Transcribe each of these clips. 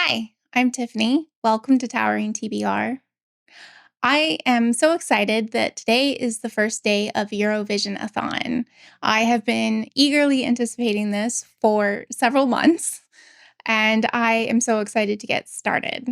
Hi, I'm Tiffany. Welcome to Towering TBR. I am so excited that today is the first day of Eurovisionathon. I have been eagerly anticipating this for several months, and I am so excited to get started.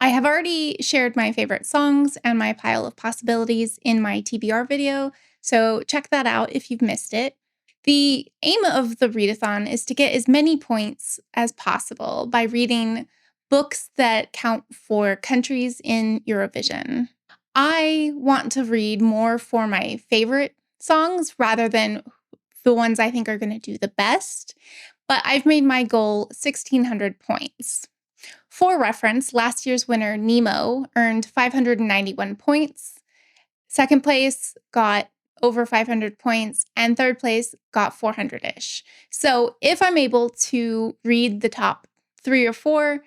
I have already shared my favorite songs and my pile of possibilities in my TBR video, so check that out if you've missed it. The aim of the readathon is to get as many points as possible by reading books that count for countries in Eurovision. I want to read more for my favorite songs rather than the ones I think are going to do the best, but I've made my goal 1,600 points. For reference, last year's winner, Nemo, earned 591 points. Second place got over 500 points, and third place got 400 ish. So if I'm able to read the top 3 or 4,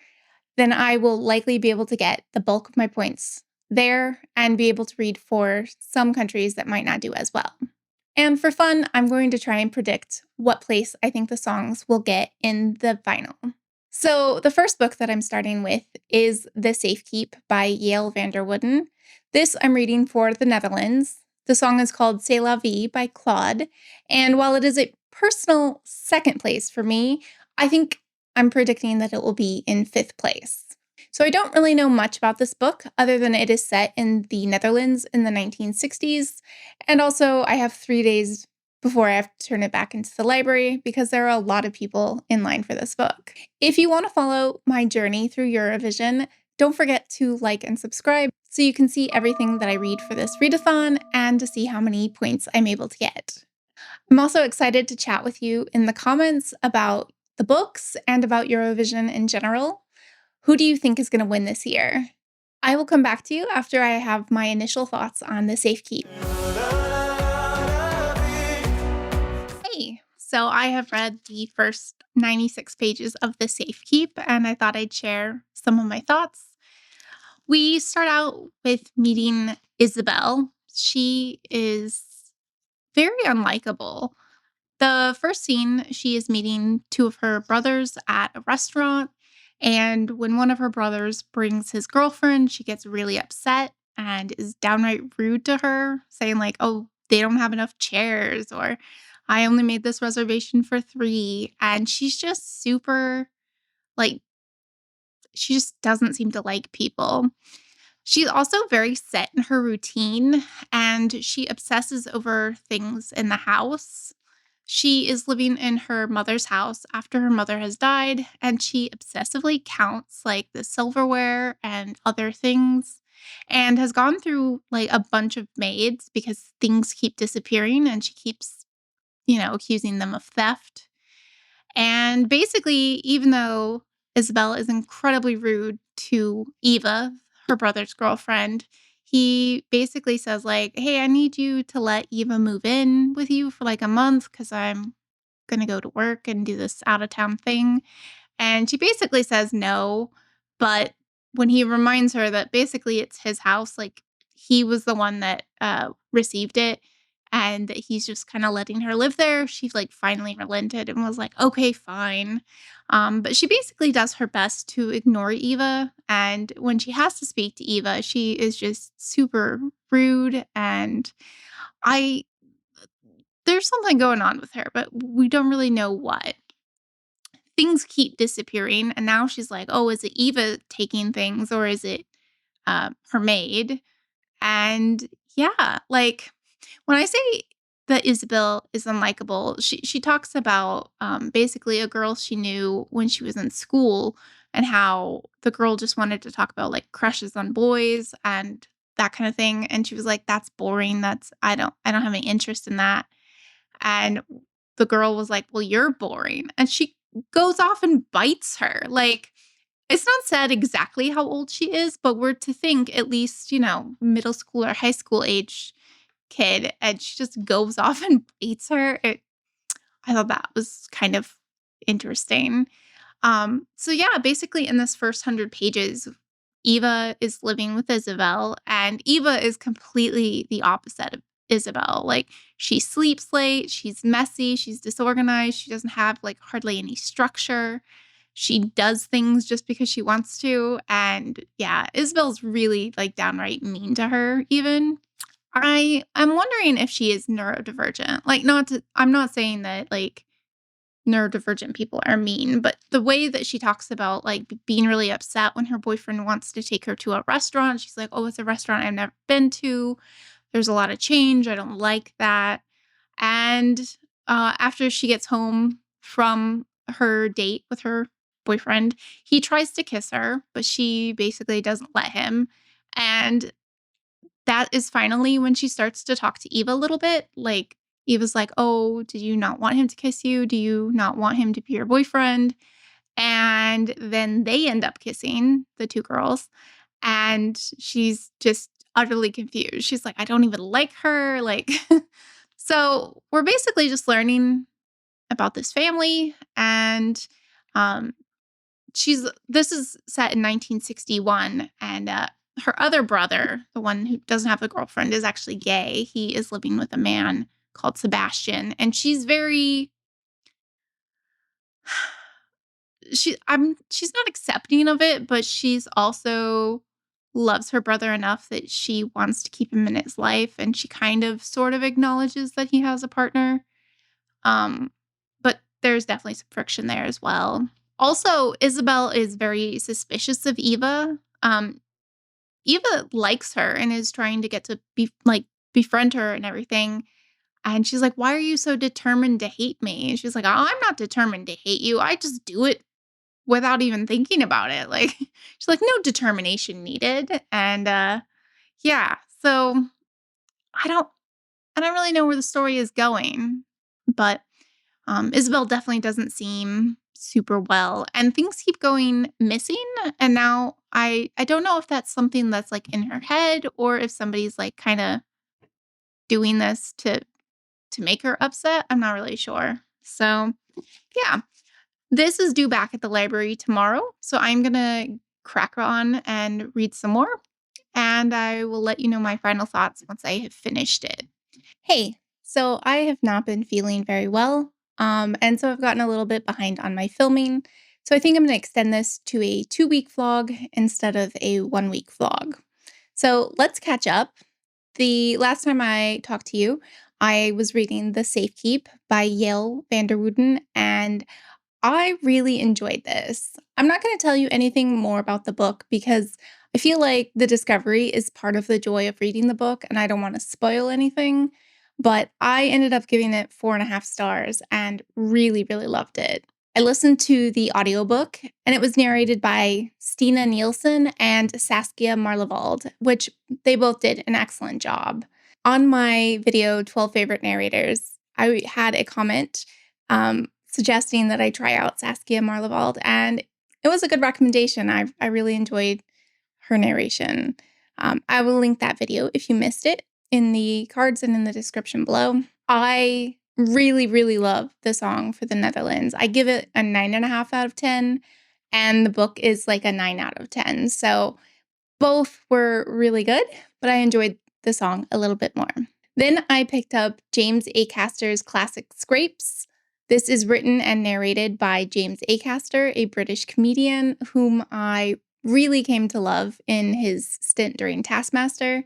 then I will likely be able to get the bulk of my points there and be able to read for some countries that might not do as well. And for fun, I'm going to try and predict what place I think the songs will get in the final. So the first book that I'm starting with is The Safekeep by Yael van der Wouden. This I'm reading for the Netherlands. The song is called C'est la vie by Claude. And while it is a personal second place for me, I think I'm predicting that it will be in 5th place. So I don't really know much about this book other than it is set in the Netherlands in the 1960s. And also I have 3 days before I have to turn it back into the library because there are a lot of people in line for this book. If you want to follow my journey through Eurovision, don't forget to like and subscribe so you can see everything that I read for this readathon and to see how many points I'm able to get. I'm also excited to chat with you in the comments about the books and about Eurovision in general. Who do you think is going to win this year? I will come back to you after I have my initial thoughts on The Safekeep. Hey, so I have read the first 96 pages of The Safekeep, and I thought I'd share some of my thoughts. We start out with meeting Isabel. She is very unlikable. The first scene, she is meeting 2 of her brothers at a restaurant, and when one of her brothers brings his girlfriend, she gets really upset and is downright rude to her, saying like, "Oh, they don't have enough chairs," or "I only made this reservation for 3." And she's just super, like, she just doesn't seem to like people. She's also very set in her routine, and she obsesses over things in the house. She is living in her mother's house after her mother has died, and she obsessively counts like the silverware and other things, and has gone through like a bunch of maids because things keep disappearing and she keeps, accusing them of theft. And basically, even though Isabel is incredibly rude to Eva, her brother's girlfriend, he basically says like, "Hey, I need you to let Eva move in with you for like a month because I'm going to go to work and do this out of town thing." And she basically says no. But when he reminds her that basically it's his house, like he was the one that received it and that he's just kind of letting her live there, she like finally relented and was like, "Okay, fine." But she basically does her best to ignore Eva. And when she has to speak to Eva, she is just super rude. And I, there's something going on with her, but we don't really know what. Things keep disappearing, and now she's like, "Oh, is it Eva taking things or is it her maid?" And yeah, like when I say that Isabel is unlikable, she talks about basically a girl she knew when she was in school and how the girl just wanted to talk about like crushes on boys and that kind of thing, and she was like, "That's boring. I don't have any interest in that." And the girl was like, "Well, you're boring." And she goes off and bites her. Like, it's not said exactly how old she is, but we're to think at least, middle school or high school age kid. And she just goes off and bites her. I thought that was kind of interesting. So yeah, basically in this first 100 pages, Eva is living with Isabel, and Eva is completely the opposite of Isabel. Like, she sleeps late, she's messy, she's disorganized, she doesn't have like hardly any structure. She does things just because she wants to. And yeah, Isabel's really like downright mean to her even. I'm wondering if she is neurodivergent. Like I'm not saying that like neurodivergent people are mean, but the way that she talks about like being really upset when her boyfriend wants to take her to a restaurant, she's like, "Oh, it's a restaurant I've never been to. There's a lot of change. I don't like that." And after she gets home from her date with her boyfriend, he tries to kiss her, but she basically doesn't let him. And that is finally when she starts to talk to Eva a little bit. Like, Eva's like, "Oh, did you not want him to kiss you? Do you not want him to be your boyfriend?" And then they end up kissing, the two girls. And she's just utterly confused. She's like, "I don't even like her." Like, so we're basically just learning about this family. And um, this is set in 1961. And her other brother, the one who doesn't have a girlfriend, is actually gay. He is living with a man called Sebastian. And she's not accepting of it, but she's also loves her brother enough that she wants to keep him in his life, and she kind of sort of acknowledges that he has a partner. Um, but there's definitely some friction there as well. Also, Isabel is very suspicious of Eva. Eva likes her and is trying to get to befriend her and everything. And she's like, "Why are you so determined to hate me?" And she's like, "Oh, I'm not determined to hate you. I just do it without even thinking about it." Like, she's like, "No determination needed." And yeah, so I don't I don't really know where the story is going, but Isabel definitely doesn't seem super well, and things keep going missing. And now I don't know if that's something that's like in her head, or if somebody's like kind of doing this to make her upset. I'm not really sure. So yeah, this is due back at the library tomorrow, so I'm gonna crack on and read some more, and I will let you know my final thoughts once I have finished it. Hey, so I have not been feeling very well, and so I've gotten a little bit behind on my filming. So I think I'm going to extend this to a 2-week vlog instead of a 1-week vlog. So let's catch up. The last time I talked to you, I was reading The Safekeep by Yael van der Wouden, and I really enjoyed this. I'm not going to tell you anything more about the book because I feel like the discovery is part of the joy of reading the book, and I don't want to spoil anything. But I ended up giving it 4.5 stars and really, really loved it. I listened to the audiobook, and it was narrated by Stina Nielsen and Saskia Marlevald, which they both did an excellent job. On my video, 12 Favorite Narrators, I had a comment suggesting that I try out Saskia Marlevald, and it was a good recommendation. I really enjoyed her narration. I will link that video if you missed it in the cards and in the description below. I really, really love the song for the Netherlands. I give it a 9.5 out of 10, and the book is like a 9 out of 10. So both were really good, but I enjoyed the song a little bit more. Then I picked up James Acaster's classic Scrapes. This is written and narrated by James Acaster, a British comedian whom I really came to love in his stint during Taskmaster.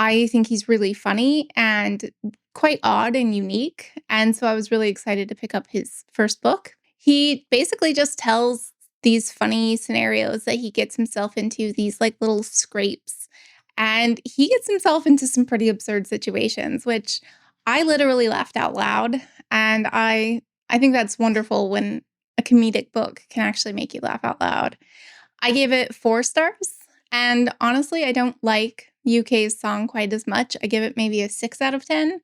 I think he's really funny and quite odd and unique, and so I was really excited to pick up his first book. He basically just tells these funny scenarios that he gets himself into, these like little scrapes, and he gets himself into some pretty absurd situations, which I literally laughed out loud, and I think that's wonderful when a comedic book can actually make you laugh out loud. I gave it 4 stars, and honestly, I don't like UK's song quite as much. I give it maybe a 6 out of 10,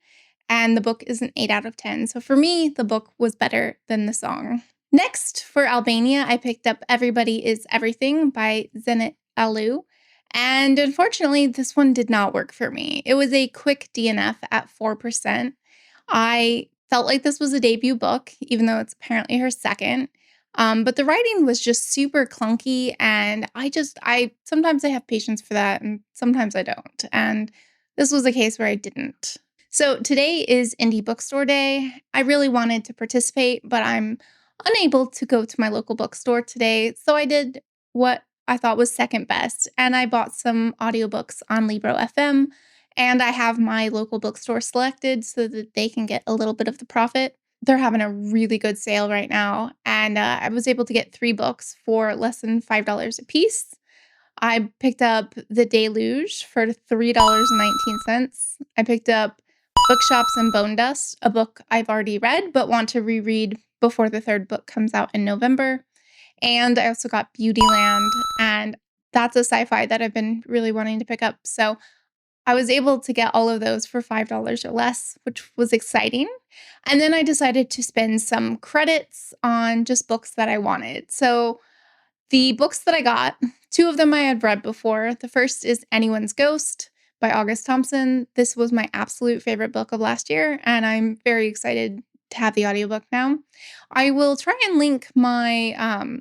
and the book is an 8 out of 10. So for me, the book was better than the song. Next, for Albania, I picked up Everybody is Everything by Xhenet Aliu, and unfortunately, this one did not work for me. It was a quick DNF at 4%. I felt like this was a debut book, even though it's apparently her second. But the writing was just super clunky, and I sometimes I have patience for that, and sometimes I don't. And this was a case where I didn't. So today is Indie Bookstore Day. I really wanted to participate, but I'm unable to go to my local bookstore today, so I did what I thought was second best, and I bought some audiobooks on Libro FM, and I have my local bookstore selected so that they can get a little bit of the profit. They're having a really good sale right now, and I was able to get 3 books for less than $5 a piece. I picked up The Deluge for $3.19. I picked up Bookshops and Bone Dust, a book I've already read but want to reread before the third book comes out in November. And I also got Beautyland, and that's a sci-fi that I've been really wanting to pick up. So I was able to get all of those for $5 or less, which was exciting. And then I decided to spend some credits on just books that I wanted. So the books that I got, 2 of them I had read before. The first is Anyone's Ghost by August Thompson. This was my absolute favorite book of last year, and I'm very excited to have the audiobook now. I will try and link my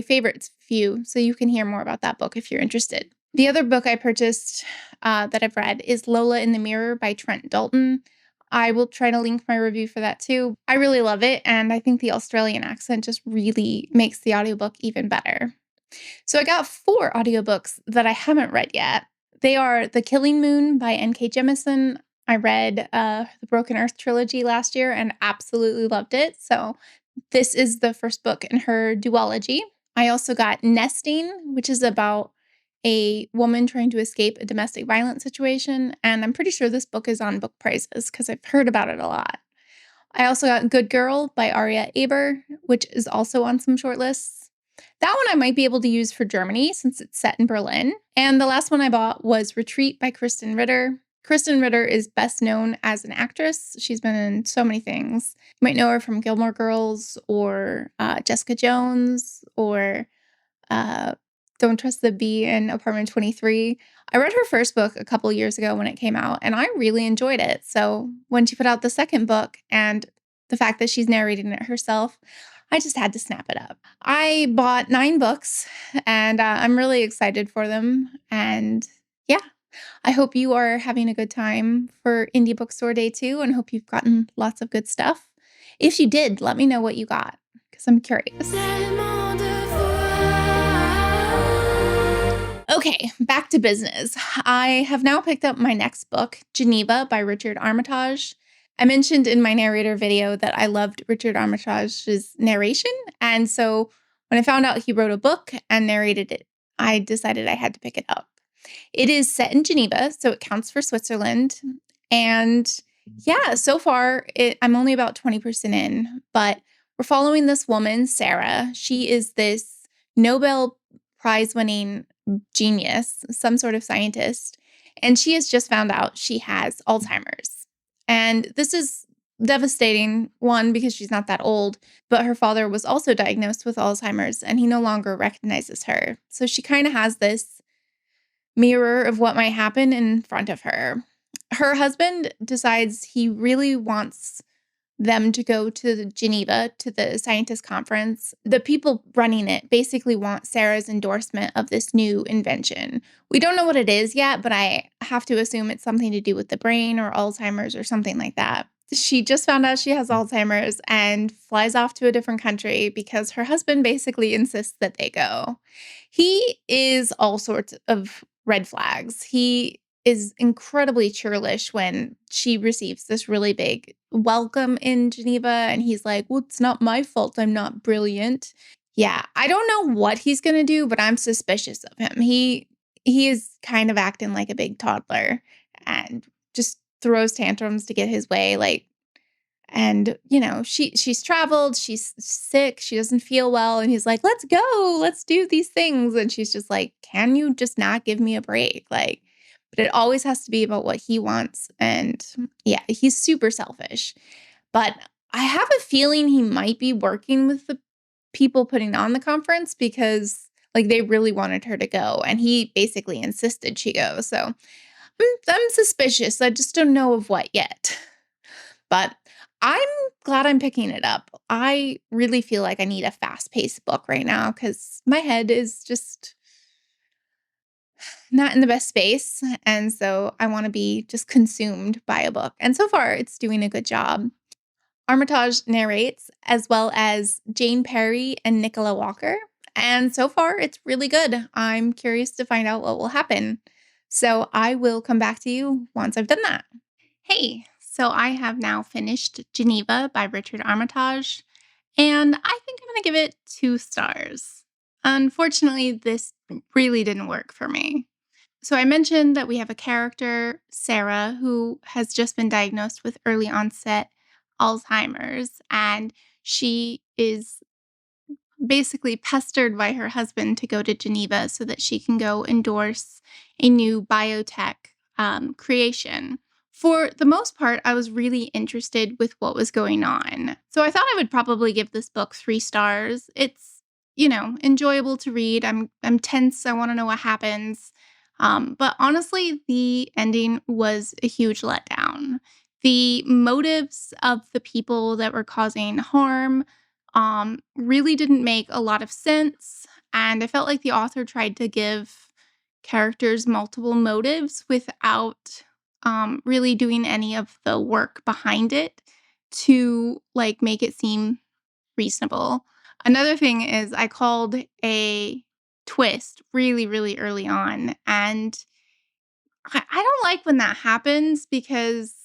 favorites few so you can hear more about that book if you're interested. The other book I purchased that I've read is Lola in the Mirror by Trent Dalton. I will try to link my review for that too. I really love it, and I think the Australian accent just really makes the audiobook even better. So I got 4 audiobooks that I haven't read yet. They are The Killing Moon by N.K. Jemisin. I read the Broken Earth trilogy last year and absolutely loved it. So this is the first book in her duology. I also got Nesting, which is about a woman trying to escape a domestic violence situation. And I'm pretty sure this book is on book prices because I've heard about it a lot. I also got Good Girl by Aria Aber, which is also on some shortlists. That one I might be able to use for Germany since it's set in Berlin. And the last one I bought was Retreat by Kristen Ritter. Kristen Ritter is best known as an actress. She's been in so many things. You might know her from Gilmore Girls or Jessica Jones or uh, Don't Trust the Bee in Apartment 23. I read her first book a couple years ago when it came out, and I really enjoyed it. So when she put out the second book and the fact that she's narrating it herself, I just had to snap it up. I bought 9 books, and I'm really excited for them. And yeah, I hope you are having a good time for Indie Bookstore Day 2 and hope you've gotten lots of good stuff. If you did, let me know what you got because I'm curious. Okay, back to business. I have now picked up my next book, Geneva by Richard Armitage. I mentioned in my narrator video that I loved Richard Armitage's narration. And so when I found out he wrote a book and narrated it, I decided I had to pick it up. It is set in Geneva, so it counts for Switzerland. And yeah, so far I'm only about 20% in, but we're following this woman, Sarah. She is this Nobel Prize winning genius, some sort of scientist, and she has just found out she has Alzheimer's. And this is devastating, one, because she's not that old, but her father was also diagnosed with Alzheimer's and he no longer recognizes her. So she kind of has this mirror of what might happen in front of her. Her husband decides he really wants them to go to Geneva to the scientist conference. The people running it basically want Sarah's endorsement of this new invention. We don't know what it is yet, but I have to assume it's something to do with the brain or Alzheimer's or something like that. She just found out she has Alzheimer's and flies off to a different country because her husband basically insists that they go. He is all sorts of red flags. He is incredibly churlish when she receives this really big welcome in Geneva. And he's like, well, it's not my fault. I'm not brilliant. Yeah, I don't know what he's going to do, but I'm suspicious of him. He is kind of acting like a big toddler and just throws tantrums to get his way. Like, and she's traveled, she's sick, she doesn't feel well, and he's like, let's go, let's do these things. And she's just like, can you just not give me a break? Like, but it always has to be about what he wants. And yeah, he's super selfish. But I have a feeling he might be working with the people putting on the conference because like they really wanted her to go and he basically insisted she go. So I'm suspicious. I just don't know of what yet. But I'm glad I'm picking it up. I really feel like I need a fast-paced book right now because my head is just not in the best space. And so I want to be just consumed by a book. And so far, it's doing a good job. Armitage narrates, as well as Jane Perry and Nicola Walker. And so far, it's really good. I'm curious to find out what will happen. So I will come back to you once I've done that. Hey, so I have now finished Geneva by Richard Armitage, and I think I'm going to give it 2 stars. Unfortunately, this really didn't work for me. So I mentioned that we have a character, Sarah, who has just been diagnosed with early onset Alzheimer's, and she is basically pestered by her husband to go to Geneva so that she can go endorse a new biotech creation. For the most part, I was really interested with what was going on. So I thought I would probably give this book 3 stars. It's, enjoyable to read. I'm tense. I want to know what happens. But honestly, the ending was a huge letdown. The motives of the people that were causing harm really didn't make a lot of sense. And I felt like the author tried to give characters multiple motives without really doing any of the work behind it to like make it seem reasonable. Another thing is I called a twist really, really early on. And I don't like when that happens because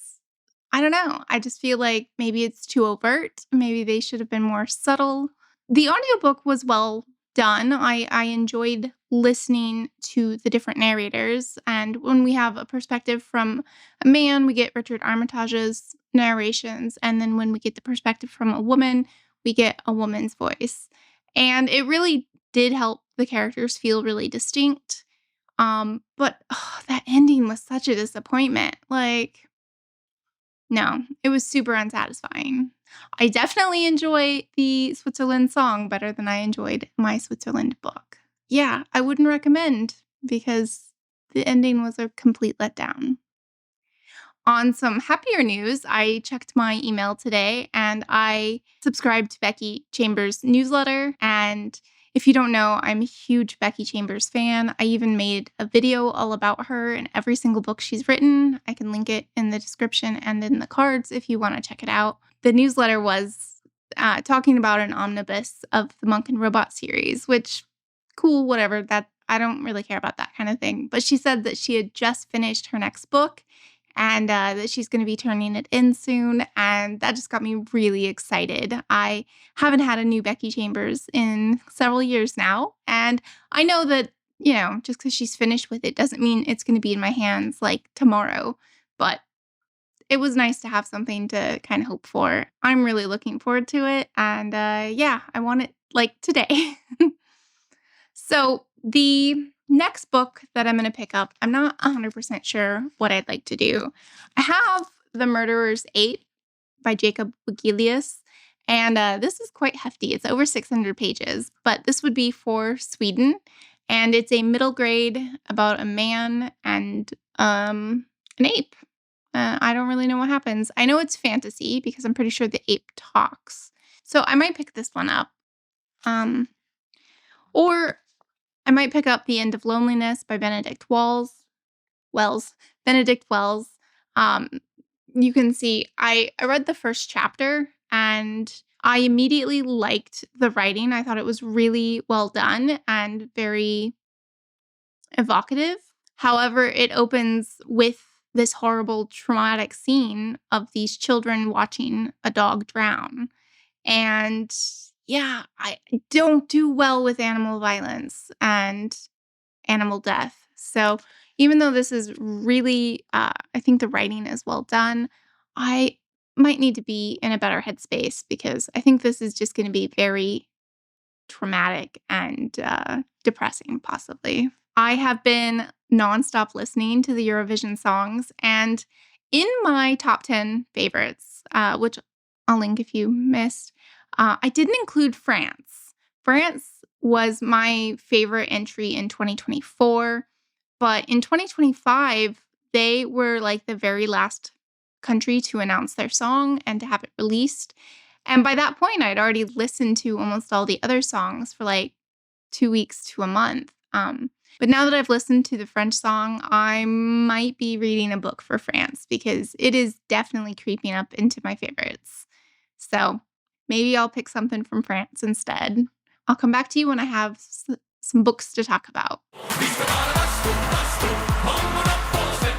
I don't know. I just feel like maybe it's too overt. Maybe they should have been more subtle. The audiobook was well done. I enjoyed listening to the different narrators. And when we have a perspective from a man, we get Richard Armitage's narrations. And then when we get the perspective from a woman, we get a woman's voice. And it really did help the characters feel really distinct. But that ending was such a disappointment. Like, no, it was super unsatisfying. I definitely enjoy the Switzerland song better than I enjoyed my Switzerland book. Yeah, I wouldn't recommend because the ending was a complete letdown. On some happier news, I checked my email today and I subscribed to Becky Chambers' newsletter. And if you don't know, I'm a huge Becky Chambers fan. I even made a video all about her and every single book she's written. I can link it in the description and in the cards if you want to check it out. The newsletter was talking about an omnibus of the Monk and Robot series, which, cool, whatever. That I don't really care about that kind of thing. But she said that she had just finished her next book and that she's going to be turning it in soon. And that just got me really excited. I haven't had a new Becky Chambers in several years now. And I know that, just because she's finished with it doesn't mean it's going to be in my hands like tomorrow. But it was nice to have something to kind of hope for. I'm really looking forward to it. And yeah, I want it like today. So the next book that I'm going to pick up, I'm not 100% sure what I'd like to do. I have The Murderer's Eight by Jakob Wegelius, and this is quite hefty. It's over 600 pages, but this would be for Sweden, and it's a middle grade about a man and an ape. I don't really know what happens. I know it's fantasy because I'm pretty sure the ape talks. So I might pick this one up. Or I might pick up The End of Loneliness by Benedict Wells. Um, you can see I read the first chapter and I immediately liked the writing. I thought it was really well done and very evocative. However, it opens with this horrible traumatic scene of these children watching a dog drown. And yeah, I don't do well with animal violence and animal death. So even though this is really, I think the writing is well done, I might need to be in a better headspace because I think this is just going to be very traumatic and depressing, possibly. I have been nonstop listening to the Eurovision songs, and in my top 10 favorites, which I'll link if you missed, I didn't include France. France was my favorite entry in 2024, but in 2025, they were like the very last country to announce their song and to have it released. And by that point, I'd already listened to almost all the other songs for like 2 weeks to a month. But now that I've listened to the French song, I might be reading a book for France because it is definitely creeping up into my favorites. So maybe I'll pick something from France instead. I'll come back to you when I have some books to talk about.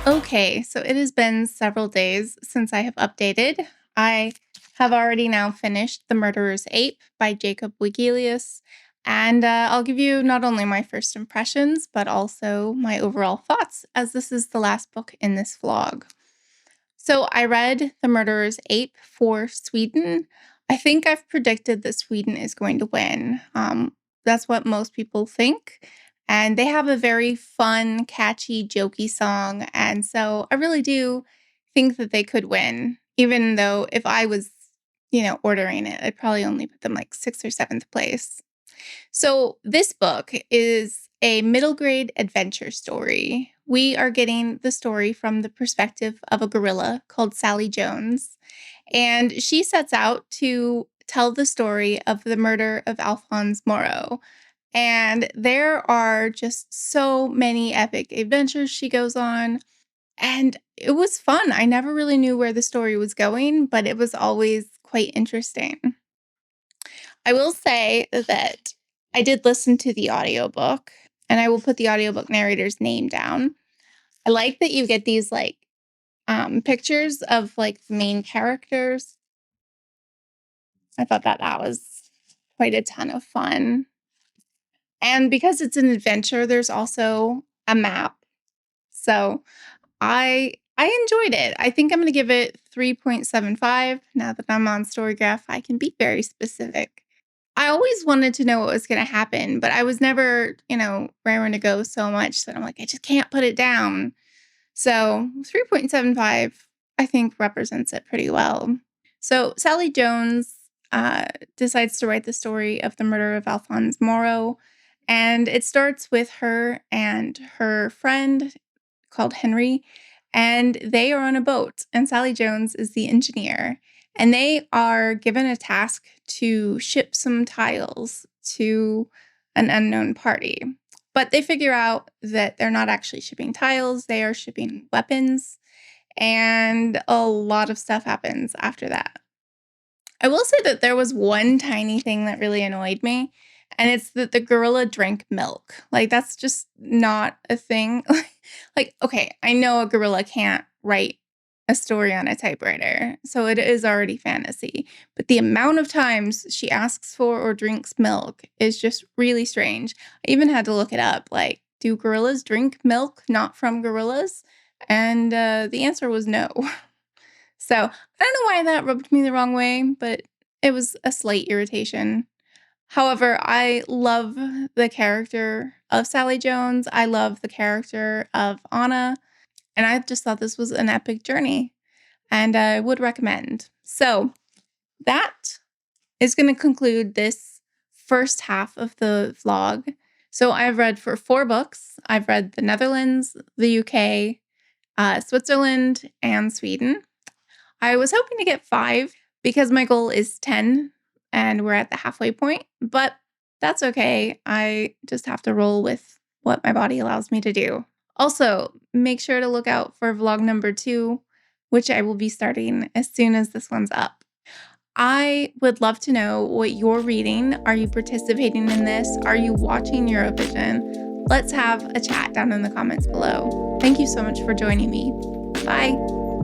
Okay, so it has been several days since I have updated. I have already now finished The Murderer's Ape by Jakob Wegelius, and I'll give you not only my first impressions, but also my overall thoughts, as this is the last book in this vlog. So I read The Murderer's Ape for Sweden. I think I've predicted that Sweden is going to win. That's what most people think. And they have a very fun, catchy, jokey song. And so I really do think that they could win, even though if I was, ordering it, I'd probably only put them like 6th or 7th place. So, this book is a middle grade adventure story. We are getting the story from the perspective of a gorilla called Sally Jones, and she sets out to tell the story of the murder of Alphonse Moreau. And there are just so many epic adventures she goes on. And it was fun. I never really knew where the story was going, but it was always quite interesting. I will say that I did listen to the audiobook, and I will put the audiobook narrator's name down. I like that you get these pictures of like the main characters. I thought that was quite a ton of fun. And because it's an adventure, there's also a map. So I enjoyed it. I think I'm going to give it 3.75. Now that I'm on Storygraph, I can be very specific. I always wanted to know what was going to happen, but I was never, raring to go so much that I'm like, I just can't put it down. So 3.75, I think, represents it pretty well. So Sally Jones decides to write the story of the murder of Alphonse Moreau, and it starts with her and her friend called Henry, and they are on a boat, and Sally Jones is the engineer. And they are given a task to ship some tiles to an unknown party. But they figure out that they're not actually shipping tiles, they are shipping weapons. And a lot of stuff happens after that. I will say that there was one tiny thing that really annoyed me, and it's that the gorilla drank milk. Like, that's just not a thing. Like, okay, I know a gorilla can't write a story on a typewriter, so it is already fantasy. But the amount of times she asks for or drinks milk is just really strange. I even had to look it up. Like, do gorillas drink milk not from gorillas? And the answer was no. So I don't know why that rubbed me the wrong way, but it was a slight irritation. However, I love the character of Sally Jones. I love the character of Anna. And I just thought this was an epic journey, and I would recommend. So that is going to conclude this first half of the vlog. So I've read for 4 books. I've read the Netherlands, the UK, Switzerland, and Sweden. I was hoping to get 5 because my goal is 10 and we're at the halfway point, but that's okay. I just have to roll with what my body allows me to do. Also, make sure to look out for vlog number 2, which I will be starting as soon as this one's up. I would love to know what you're reading. Are you participating in this? Are you watching Eurovision? Let's have a chat down in the comments below. Thank you so much for joining me. Bye.